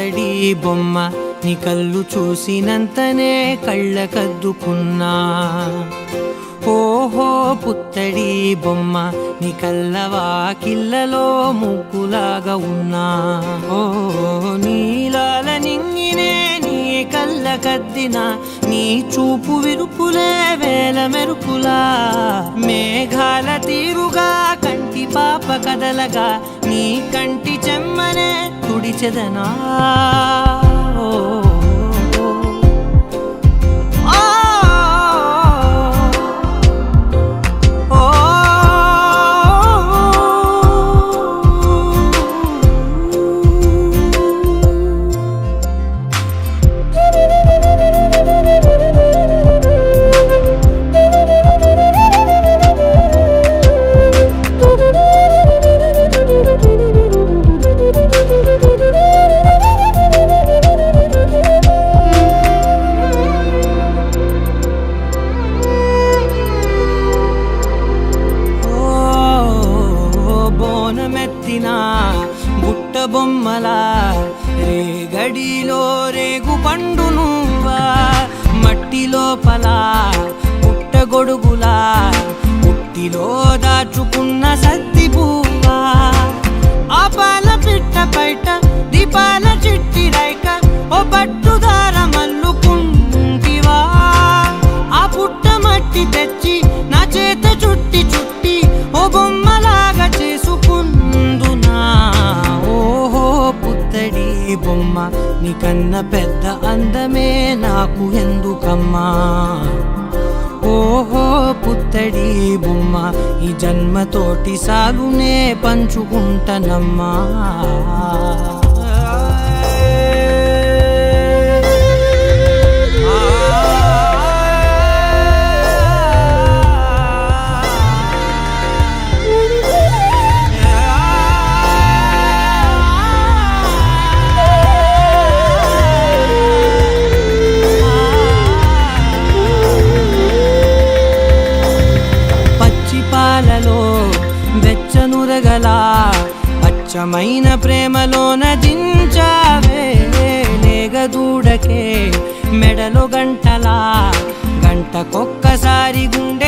పుత్తడి బొమ్మ నీ కళ్ళు చూసినంతనే కళ్ళకద్దుకున్నా. ఓహో పుత్తడి బొమ్మ నీ కళ్ళవాకిళ్ళలో ముగ్గులాగా ఉన్నా. ఓ నీలాల నింగినే నీ కళ్ళకద్దిన నీ చూపు విరుపులే వేల మెరుపులా. మేఘాల తీరుగా కంటి పాప కదలగా నీ కంటి చెమ్మనే తుడిచెదనా. బుట్ట బొమ్మలా రేగడిలో రేగు పండు నువ్వా. మట్టి లోపల పుట్టగొడుగులా పుట్టిలో దాచుకున్న సత్తి పువ్వా. ఆ పాల పిట్ట బయట దీపాల చిట్టి రైక ఓ పట్టుదార మల్లుకుంటివా. ఆ పుట్ట మట్టి తెచ్చి నా చేత చుట్టి చుట్టి ఓ బొమ్మలాగా చేసుకుందునా. ఓహో పుత్తడి బొమ్మ నీకన్న పెద్ద అందమే నాకు ఎందుకమ్మా. ఓహో పుత్తడి బొమ్మ ఈ జన్మతోటి సాలునే పంచుకుంటనమ్మా. పాలలో వెచ్చనురగలా పచ్చమైన ప్రేమలోన దించావే. లేగదూడకే మెడలో గంటలా గంటకొక్కసారి గుండె